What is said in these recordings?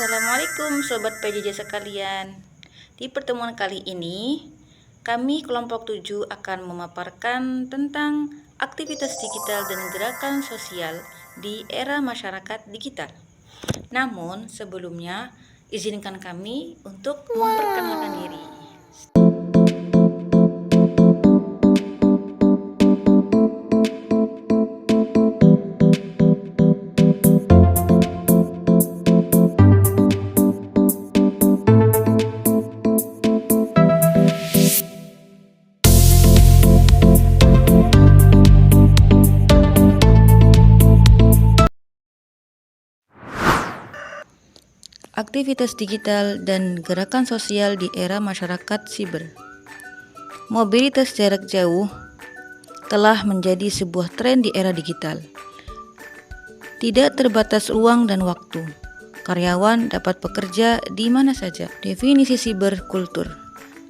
Assalamualaikum Sobat PJJ sekalian. Di pertemuan kali ini, kami kelompok 7 akan memaparkan tentang aktivitas digital dan gerakan sosial di era masyarakat digital. Namun sebelumnya, izinkan kami untuk memperkenalkan diri. Aktivitas digital dan gerakan sosial di era masyarakat siber. Mobilitas jarak jauh telah menjadi sebuah tren di era digital. Tidak terbatas ruang dan waktu, karyawan dapat bekerja di mana saja. Definisi siberkultur.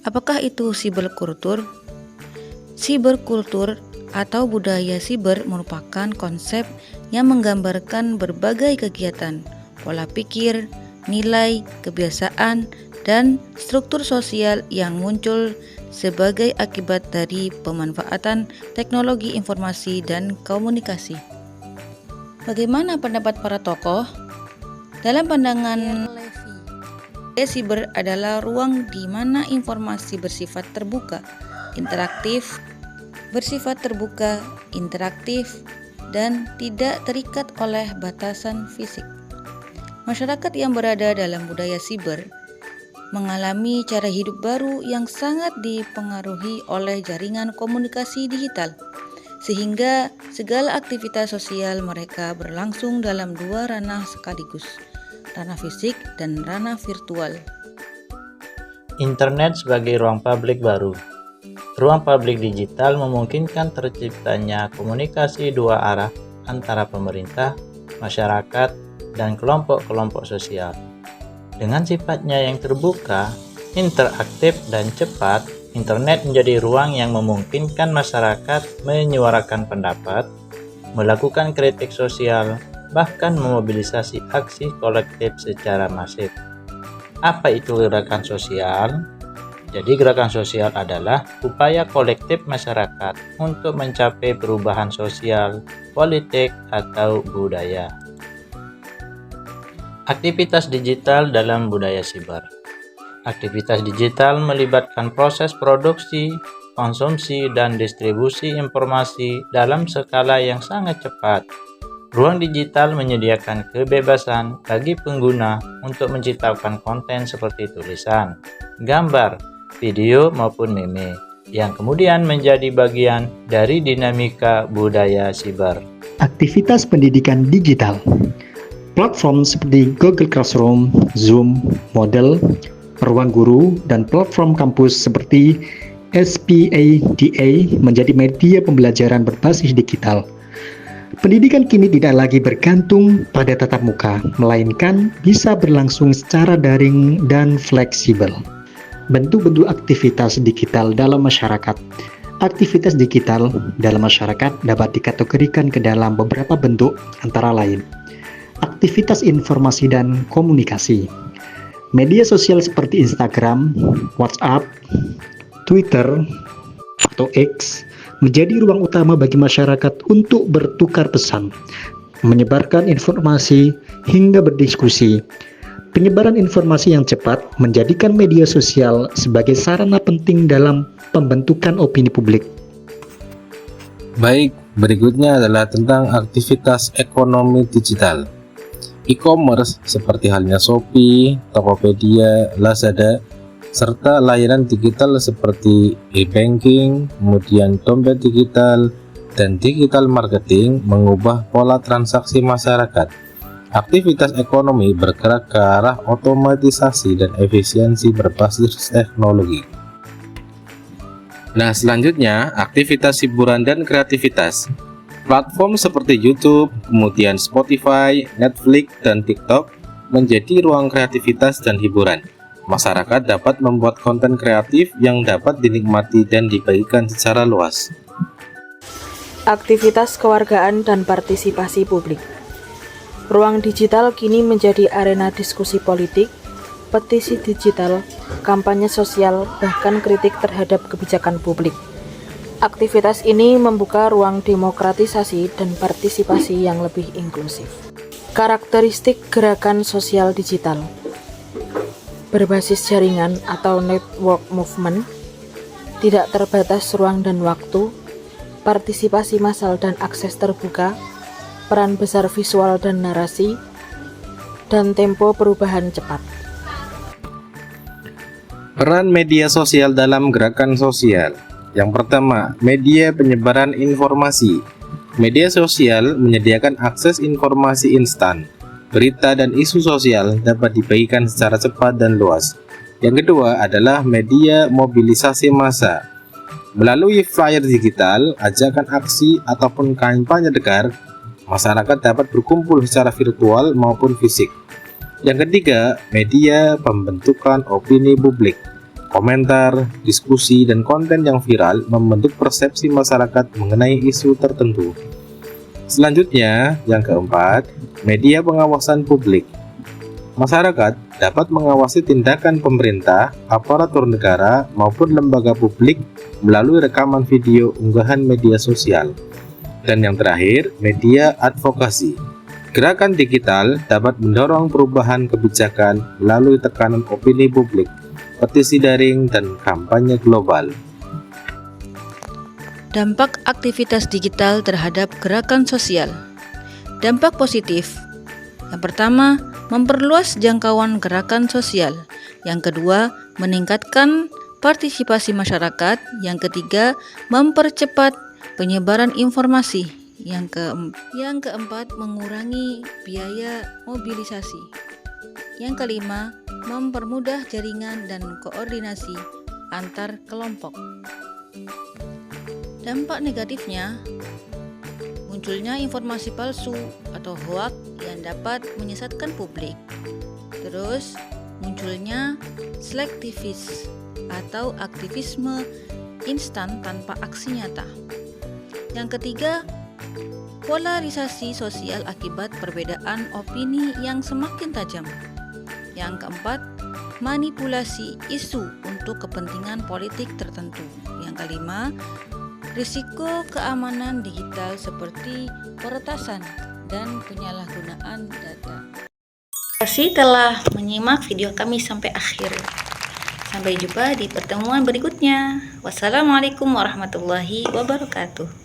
Apakah itu siberkultur? Siberkultur atau budaya siber merupakan konsep yang menggambarkan berbagai kegiatan, pola pikir, nilai, kebiasaan, dan struktur sosial yang muncul sebagai akibat dari pemanfaatan teknologi informasi dan komunikasi. Bagaimana pendapat para tokoh? Dalam pandangan Levy, siber adalah ruang di mana informasi bersifat terbuka, interaktif, dan tidak terikat oleh batasan fisik. Masyarakat yang berada dalam budaya siber mengalami cara hidup baru yang sangat dipengaruhi oleh jaringan komunikasi digital, sehingga segala aktivitas sosial mereka berlangsung dalam dua ranah sekaligus, ranah fisik dan ranah virtual. Internet sebagai ruang publik baru. Ruang publik digital memungkinkan terciptanya komunikasi dua arah antara pemerintah, masyarakat, dan kelompok-kelompok sosial. Dengan sifatnya yang terbuka, interaktif, dan cepat, internet menjadi ruang yang memungkinkan masyarakat menyuarakan pendapat, melakukan kritik sosial, bahkan memobilisasi aksi kolektif secara masif. Apa itu gerakan sosial? Jadi gerakan sosial adalah upaya kolektif masyarakat untuk mencapai perubahan sosial, politik, atau budaya. Aktivitas digital dalam budaya siber. Aktivitas digital melibatkan proses produksi, konsumsi, dan distribusi informasi dalam skala yang sangat cepat. Ruang digital menyediakan kebebasan bagi pengguna untuk menciptakan konten seperti tulisan, gambar, video, maupun meme, yang kemudian menjadi bagian dari dinamika budaya siber. Aktivitas pendidikan digital. Platform seperti Google Classroom, Zoom, Moodle, Ruang Guru, dan platform kampus seperti SPADA menjadi media pembelajaran berbasis digital. Pendidikan kini tidak lagi bergantung pada tatap muka, melainkan bisa berlangsung secara daring dan fleksibel. Bentuk-bentuk aktivitas digital dalam masyarakat. Aktivitas digital dalam masyarakat dapat dikategorikan ke dalam beberapa bentuk, antara lain aktivitas informasi dan komunikasi. Media sosial seperti Instagram, WhatsApp, Twitter, atau X menjadi ruang utama bagi masyarakat untuk bertukar pesan, menyebarkan informasi, hingga berdiskusi. Penyebaran informasi yang cepat menjadikan media sosial sebagai sarana penting dalam pembentukan opini publik. Baik, berikutnya adalah tentang aktivitas ekonomi digital. E-commerce seperti halnya Shopee, Tokopedia, Lazada, serta layanan digital seperti e-banking, kemudian dompet digital, dan digital marketing mengubah pola transaksi masyarakat. Aktivitas ekonomi bergerak ke arah otomatisasi dan efisiensi berbasis teknologi. Nah, selanjutnya aktivitas hiburan dan kreativitas. Platform seperti YouTube, kemudian Spotify, Netflix, dan TikTok menjadi ruang kreativitas dan hiburan. Masyarakat dapat membuat konten kreatif yang dapat dinikmati dan dibagikan secara luas. Aktivitas kewargaan dan partisipasi publik. Ruang digital kini menjadi arena diskusi politik, petisi digital, kampanye sosial, bahkan kritik terhadap kebijakan publik. Aktivitas ini membuka ruang demokratisasi dan partisipasi yang lebih inklusif. Karakteristik gerakan sosial digital: berbasis jaringan atau network movement, tidak terbatas ruang dan waktu, partisipasi massal dan akses terbuka, peran besar visual dan narasi, dan tempo perubahan cepat. Peran media sosial dalam gerakan sosial. Yang pertama, media penyebaran informasi. Media sosial menyediakan akses informasi instan. Berita dan isu sosial dapat dibagikan secara cepat dan luas. Yang kedua adalah media mobilisasi massa. Melalui flyer digital, ajakan aksi ataupun kampanye dekar, masyarakat dapat berkumpul secara virtual maupun fisik. Yang ketiga, media pembentukan opini publik. Komentar, diskusi, dan konten yang viral membentuk persepsi masyarakat mengenai isu tertentu. Selanjutnya, yang keempat, media pengawasan publik. Masyarakat dapat mengawasi tindakan pemerintah, aparatur negara, maupun lembaga publik melalui rekaman video unggahan media sosial. Dan yang terakhir, media advokasi. Gerakan digital dapat mendorong perubahan kebijakan melalui tekanan opini publik, petisi daring, dan kampanye global. Dampak aktivitas digital terhadap gerakan sosial. Dampak positif. Yang pertama, memperluas jangkauan gerakan sosial. Yang kedua, meningkatkan partisipasi masyarakat. Yang ketiga, mempercepat penyebaran informasi. Yang keempat, mengurangi biaya mobilisasi. Yang kelima, mempermudah jaringan dan koordinasi antar kelompok. Dampak negatifnya, munculnya informasi palsu atau hoak yang dapat menyesatkan publik. Terus, munculnya selektivis atau aktivisme instan tanpa aksi nyata. Yang ketiga, polarisasi sosial akibat perbedaan opini yang semakin tajam. Yang keempat, manipulasi isu untuk kepentingan politik tertentu. Yang kelima, risiko keamanan digital seperti peretasan dan penyalahgunaan data. Terima kasih telah menyimak video kami sampai akhir. Sampai jumpa di pertemuan berikutnya. Wassalamualaikum warahmatullahi wabarakatuh.